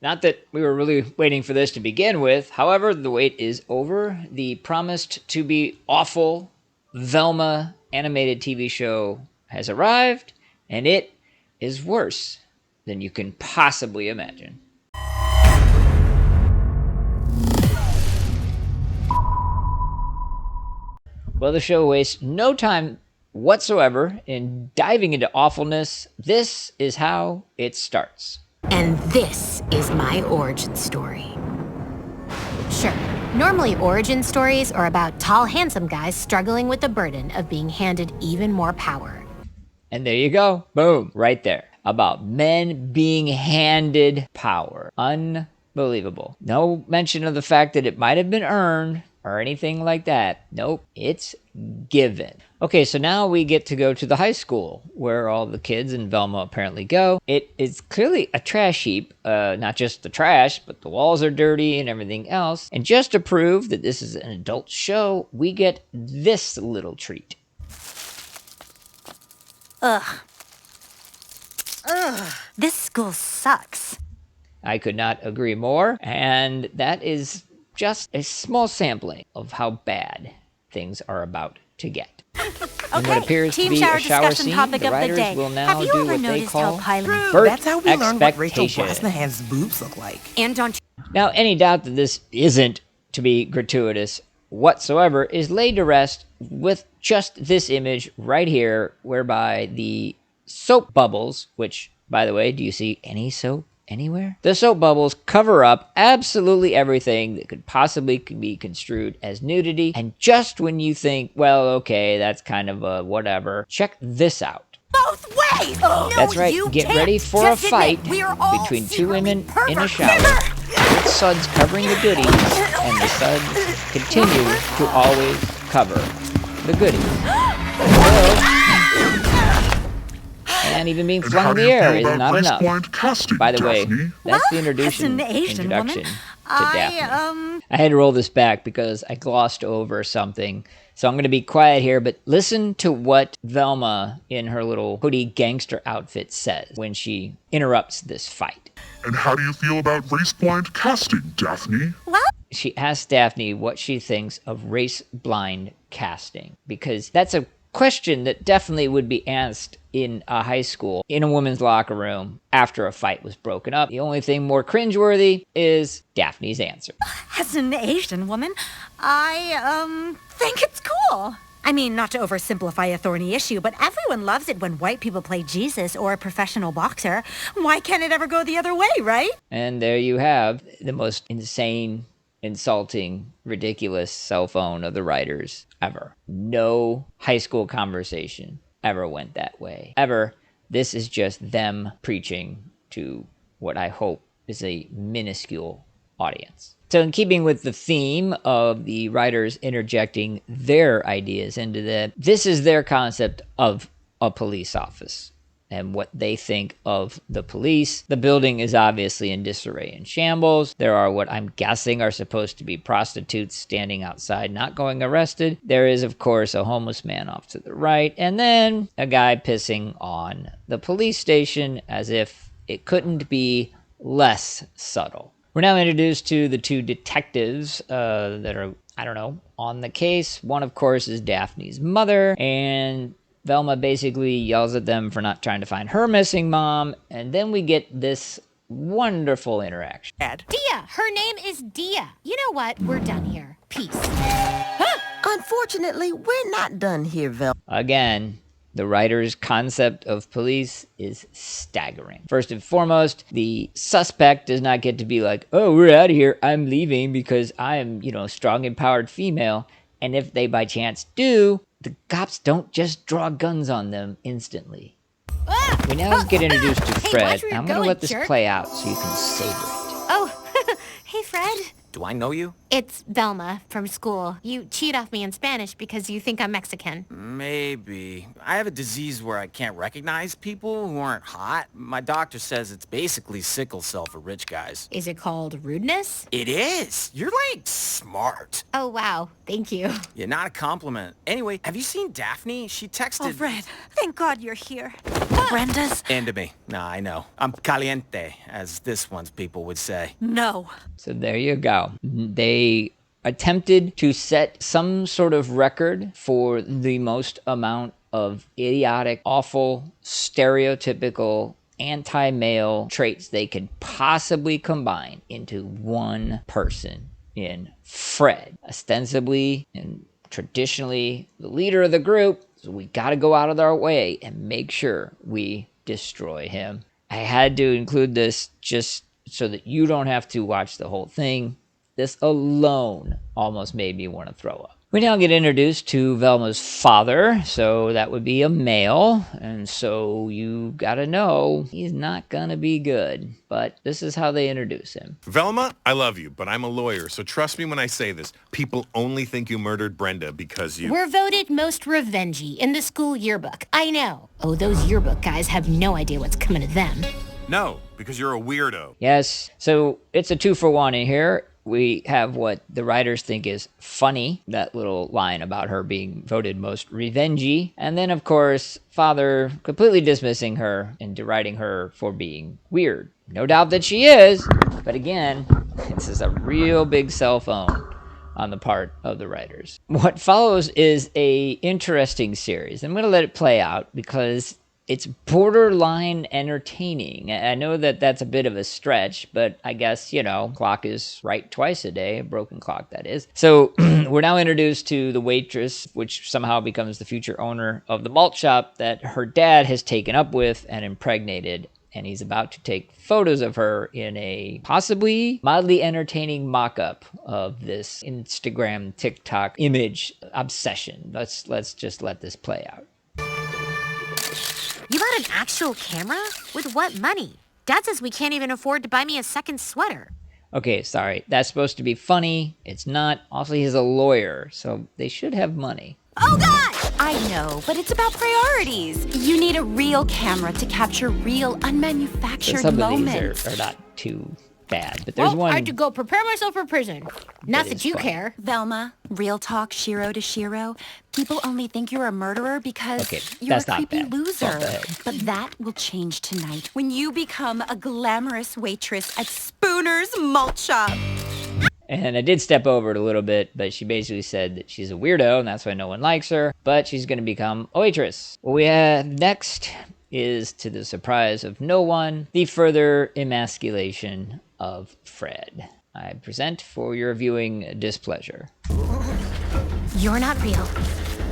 Not that we were really waiting for this to begin with. However, the wait is over. The promised to be awful Velma animated TV show has arrived, and it is worse than you can possibly imagine. Well, the show wastes no time whatsoever in diving into awfulness. This is how it starts. And this is my origin story. Sure, normally origin stories are about tall, handsome guys struggling with the burden of being handed even more power. And there you go. Boom. Right there. About men being handed power. Unbelievable. No mention of the fact that it might have been earned or anything like that. Nope. It's given. Okay, so now we get to go to the high school where all the kids in Velma apparently go. It is clearly a trash heap. Not just the trash, but the walls are dirty and everything else. And just to prove that this is an adult show, we get this little treat. Ugh. This school sucks. I could not agree more. And that is just a small sampling of how bad things are about to get. In what appears to be a shower scene, the writers will now do what they call That's how we learn what Rachel Brosnahan's boobs look like. And don't you... Now, any doubt that this isn't to be gratuitous whatsoever is laid to rest with just this image right here, whereby the soap bubbles, which, by the way, do you see any soap anywhere? The soap bubbles cover up absolutely everything that could possibly be construed as nudity. And just when you think, well, okay, that's kind of a whatever, check this out. Both ways! Oh, that's right, get ready for a fight between two women in a shower, with suds covering the goodies, and the suds continue to always cover the goodies. And even being flung in the air is not enough. By the way, that's the introduction to Daphne. I had to roll this back because I glossed over something. So I'm going to be quiet here, but listen to what Velma in her little hoodie gangster outfit says when she interrupts this fight. And how do you feel about race-blind casting, Daphne? What? She asks Daphne what she thinks of race-blind casting, because that's a question that definitely would be asked in a high school, in a women's locker room, after a fight was broken up. The only thing more cringeworthy is Daphne's answer. As an Asian woman, I, think it's cool. I mean, not to oversimplify a thorny issue, but everyone loves it when white people play Jesus or a professional boxer. Why can't it ever go the other way, right? And there you have the most insane, insulting, ridiculous cell phone of the writers ever. No high school conversation ever went that way. Ever. This is just them preaching to what I hope is a minuscule audience. So in keeping with the theme of the writers interjecting their ideas into that, this is their concept of a police office and what they think of the police. The building is obviously in disarray and shambles. There are what I'm guessing are supposed to be prostitutes standing outside not going arrested. There is, of course, a homeless man off to the right, and then a guy pissing on the police station as if it couldn't be less subtle. We're now introduced to the two detectives that are, on the case. One, of course, is Daphne's mother, and Velma basically yells at them for not trying to find her missing mom, and then we get this wonderful interaction. Dia! Her name is Dia. You know what? We're done here. Peace. Unfortunately, we're not done here, Velma. Again, the writer's concept of police is staggering. First and foremost, the suspect does not get to be like, oh, we're out of here, I'm leaving because I am, strong, empowered female. And if they by chance do, the cops don't just draw guns on them instantly. We now get introduced to Fred. I'm going to let this play out so you can savor it. Oh, hey, Fred. Do I know you? It's Velma from school. You cheat off me in Spanish because you think I'm Mexican. Maybe. I have a disease where I can't recognize people who aren't hot. My doctor says it's basically sickle cell for rich guys. Is it called rudeness? It is. You're, like, smart. Oh, wow. Thank you. Yeah, not a compliment. Anyway, have you seen Daphne? She texted... Oh, Fred, thank God you're here. Brenda's? Into me. Nah, I know. I'm caliente, as this one's people would say. No. So there you go. They attempted to set some sort of record for the most amount of idiotic, awful, stereotypical, anti-male traits they could possibly combine into one person in Fred. Ostensibly and traditionally the leader of the group, so we gotta go out of our way and make sure we destroy him. I had to include this just so that you don't have to watch the whole thing. This alone almost made me want to throw up. We now get introduced to Velma's father, so that would be a male, and so you gotta know he's not gonna be good, but this is how they introduce him. Velma, I love you, but I'm a lawyer, so trust me when I say this. People only think you murdered Brenda because you... We're voted most revengey in the school yearbook. I know. Oh, those yearbook guys have no idea what's coming to them. No, because you're a weirdo. Yes, so it's a 2-for-1 in here. We have what the writers think is funny, that little line about her being voted most revengey. And then, of course, father completely dismissing her and deriding her for being weird. No doubt that she is, but again, this is a real big cell phone on the part of the writers. What follows is a interesting series. I'm going to let it play out because it's borderline entertaining. I know that that's a bit of a stretch, but I guess, you know, clock is right twice a day, a broken clock that is. So we're now introduced to the waitress, which somehow becomes the future owner of the malt shop that her dad has taken up with and impregnated. And he's about to take photos of her in a possibly mildly entertaining mock-up of this Instagram, TikTok image obsession. Let's just let this play out. You bought an actual camera? With what money? Dad says we can't even afford to buy me a second sweater. Okay, sorry. That's supposed to be funny. It's not. Also, he's a lawyer, so they should have money. Oh, God! I know, but it's about priorities. You need a real camera to capture real, unmanufactured Some moments. of these are not too bad, but there's one. I had to go prepare myself for prison. Not that you fun. care. Velma, real talk, Shiro to Shiro. People only think you're a murderer because you're a that's not creepy bad. loser. Bump ahead. But that will change tonight when you become a glamorous waitress at Spooner's Malt Shop. And I did step over it a little bit, but she basically said that she's a weirdo, and that's why no one likes her, but she's going to become a waitress. What we have next is, to the surprise of no one, the further emasculation of Fred. I present for your viewing displeasure. You're not real.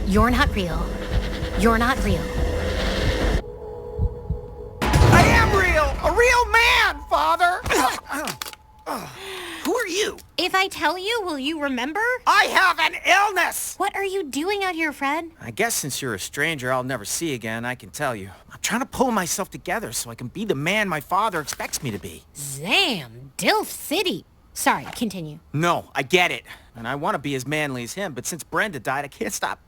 You're not real. You're not real. I am real! A real man, Father! Who are you? If I tell you, will you remember? I have an illness! What are you doing out here, Fred? I guess since you're a stranger I'll never see again, I can tell you. I'm trying to pull myself together so I can be the man my father expects me to be. Zam, Dilf City. Sorry, continue. No, I get it. And I want to be as manly as him, but since Brenda died, I can't stop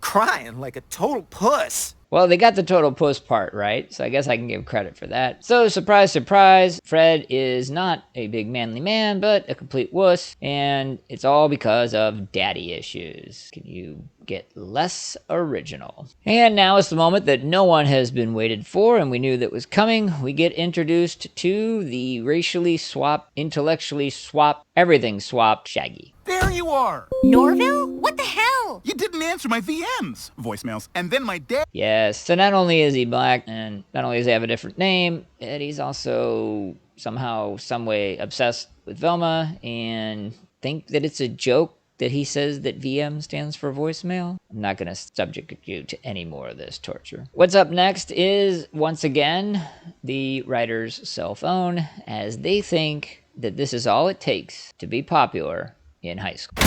crying like a total puss. Well, they got the total puss part right, so I guess I can give credit for that. So, surprise, surprise, Fred is not a big manly man, but a complete wuss, and it's all because of daddy issues. Can you get less original? And now is the moment that no one has been waited for, and we knew that was coming. We get introduced to the racially swapped, intellectually swapped, everything swapped Shaggy. There you are! Norville? What the hell? You didn't answer my VMs, voicemails, and then my dad... Yes, so not only is he black, and not only does he have a different name, but he's also somehow, some way obsessed with Velma, and think that it's a joke that he says that VM stands for voicemail. I'm not going to subject you to any more of this torture. What's up next is, once again, the writer's cell phone, as they think that this is all it takes to be popular in high school.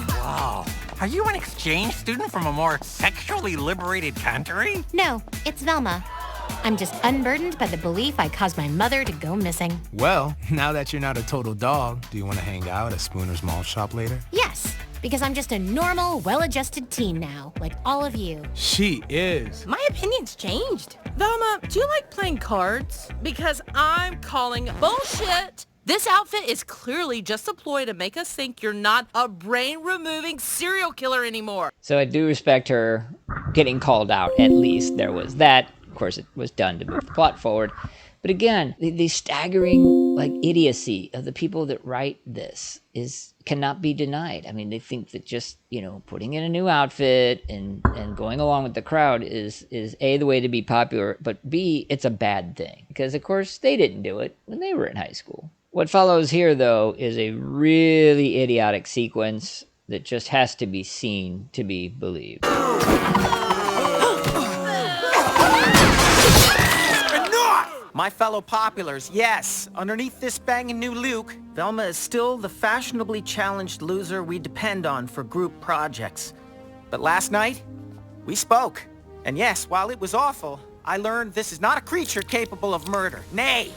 Wow. Are you an exchange student from a more sexually liberated country? No, it's Velma. I'm just unburdened by the belief I caused my mother to go missing. Well, now that you're not a total dog, do you want to hang out at Spooner's Mall Shop later? Yes, because I'm just a normal, well-adjusted teen now, like all of you. She is. My opinion's changed. Velma, do you like playing cards? Because I'm calling bullshit. This outfit is clearly just a ploy to make us think you're not a brain-removing serial killer anymore. So I do respect her getting called out, at least. There was that. Of course, it was done to move the plot forward. But again, the staggering, like, idiocy of the people that write this cannot be denied. I mean, they think that just, putting in a new outfit and going along with the crowd is A, the way to be popular, but B, it's a bad thing. Because, of course, they didn't do it when they were in high school. What follows here, though, is a really idiotic sequence that just has to be seen to be believed. My fellow populars, yes, underneath this banging new Luke, Velma is still the fashionably challenged loser we depend on for group projects. But last night, we spoke. And yes, while it was awful, I learned this is not a creature capable of murder. Nay,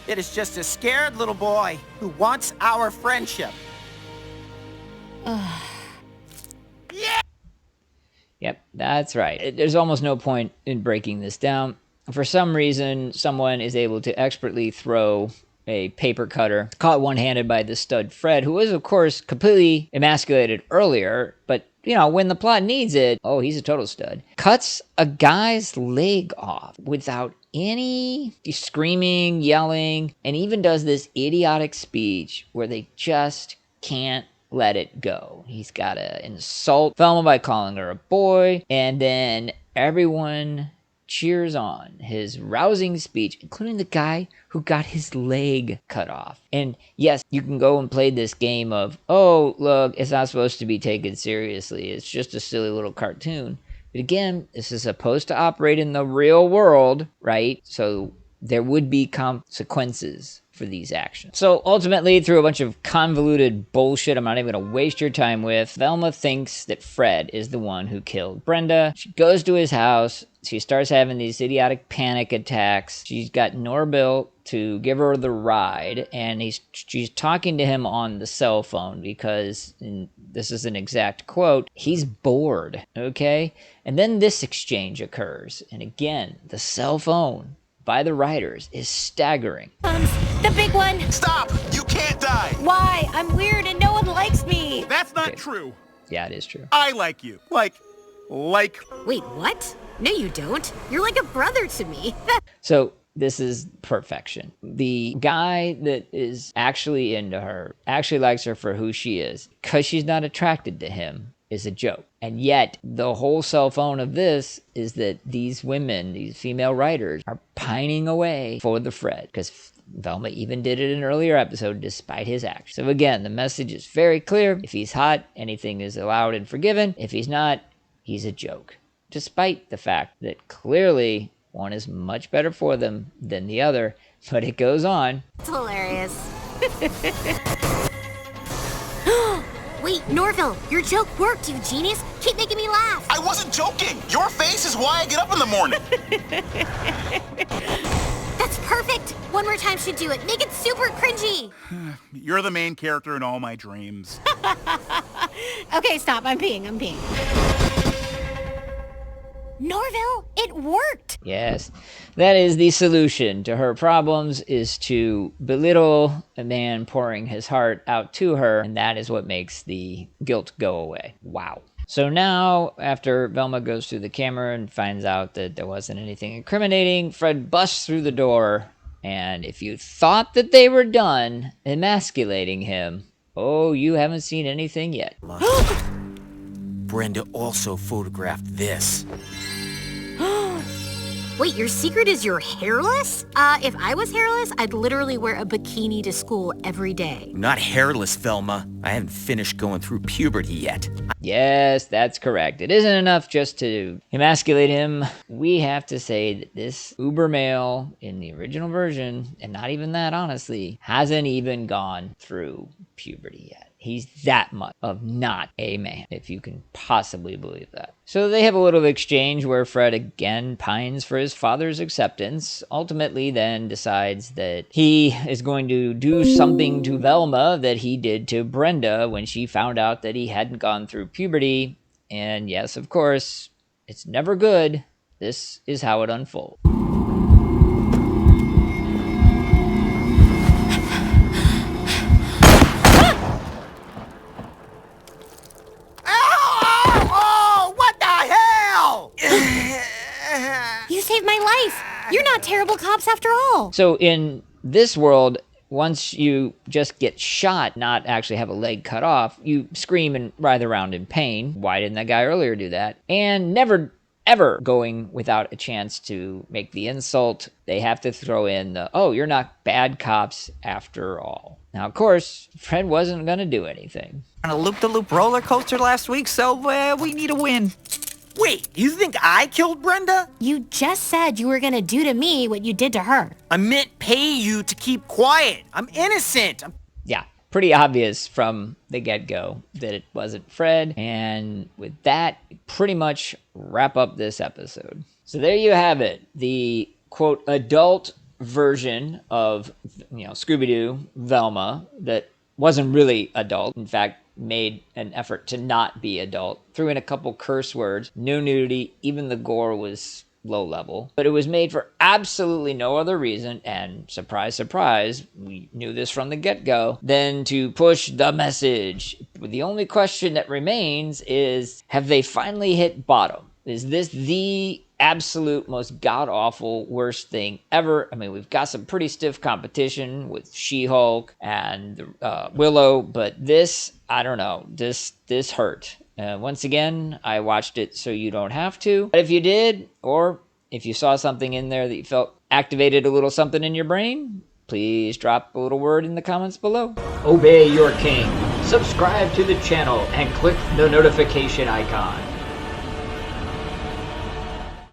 it is just a scared little boy who wants our friendship. Yep, that's right. There's almost no point in breaking this down. For some reason, someone is able to expertly throw a paper cutter, caught one-handed by the stud Fred, who was, of course, completely emasculated earlier, but, when the plot needs it, oh, he's a total stud. Cuts a guy's leg off without any screaming, yelling, and even does this idiotic speech where they just can't let it go. He's got to insult Velma by calling her a boy, and then everyone cheers on his rousing speech, including the guy who got his leg cut off. And yes, you can go and play this game of, oh, look, it's not supposed to be taken seriously. It's just a silly little cartoon. But again, this is supposed to operate in the real world, right? So there would be consequences for these actions. So ultimately, through a bunch of convoluted bullshit I'm not even going to waste your time with, Velma thinks that Fred is the one who killed Brenda. She goes to his house. She starts having these idiotic panic attacks. She's got Norville to give her the ride, and she's talking to him on the cell phone because, and this is an exact quote, he's bored, okay? And then this exchange occurs, and again, the cell phone by the writers is staggering. The big one. Stop! You can't die! Why? I'm weird and no one likes me. That's not true. Yeah, it is true. I like you. Like. Wait, what? No, you don't. You're like a brother to me. So this is perfection. The guy that is actually into her, actually likes her for who she is, because she's not attracted to him, is a joke. And yet, the whole cell phone of this is that these women, these female writers, are pining away for the Fred, because Velma even did it in an earlier episode despite his actions. So again, the message is very clear. If he's hot, anything is allowed and forgiven. If he's not, he's a joke. Despite the fact that clearly one is much better for them than the other, but it goes on. It's hilarious. Wait, Norville, your joke worked, you genius. Keep making me laugh. I wasn't joking! Your face is why I get up in the morning! That's perfect. One more time should do it. Make it super cringy. You're the main character in all my dreams. Okay, stop. I'm peeing. Norville, it worked! Yes, that is the solution to her problems, is to belittle a man pouring his heart out to her, and that is what makes the guilt go away. Wow. So now, after Velma goes through the camera and finds out that there wasn't anything incriminating, Fred busts through the door, and if you thought that they were done emasculating him, oh, you haven't seen anything yet. Brenda also photographed this. Wait, your secret is you're hairless? If I was hairless, I'd literally wear a bikini to school every day. I'm not hairless, Velma. I haven't finished going through puberty yet. Yes, that's correct. It isn't enough just to emasculate him. We have to say that this uber male in the original version, and not even that honestly, hasn't even gone through puberty yet. He's that much of not a man, if you can possibly believe that. So they have a little exchange where Fred again pines for his father's acceptance, ultimately then decides that he is going to do something to Velma that he did to Brenda when she found out that he hadn't gone through puberty. And yes, of course, it's never good. This is how it unfolds. You saved my life. You're not terrible cops after all. So in this world, once you just get shot, not actually have a leg cut off, you scream and writhe around in pain. Why didn't that guy earlier do that? And never, ever going without a chance to make the insult. They have to throw in the, oh, you're not bad cops after all. Now, of course, Fred wasn't going to do anything. On a loop-de-loop roller coaster last week, so we need a win. Wait, you think I killed Brenda? You just said you were gonna do to me what you did to her. I meant pay you to keep quiet. I'm innocent. Yeah, pretty obvious from the get-go that it wasn't Fred. And with that, pretty much wrap up this episode. So there you have it. The, quote, adult version of, Scooby-Doo, Velma, that wasn't really adult. In fact, made an effort to not be adult. Threw in a couple curse words, no nudity, even the gore was low level. But it was made for absolutely no other reason, and surprise, surprise, we knew this from the get-go, than to push the message. The only question that remains is, have they finally hit bottom? Is this the absolute most god-awful worst thing ever? I mean, we've got some pretty stiff competition with She-Hulk and Willow, but this, I don't know, this hurt. Once again, I watched it so you don't have to. But if you did, or if you saw something in there that you felt activated a little something in your brain, please drop a little word in the comments below. Obey your king. Subscribe to the channel and click the notification icon.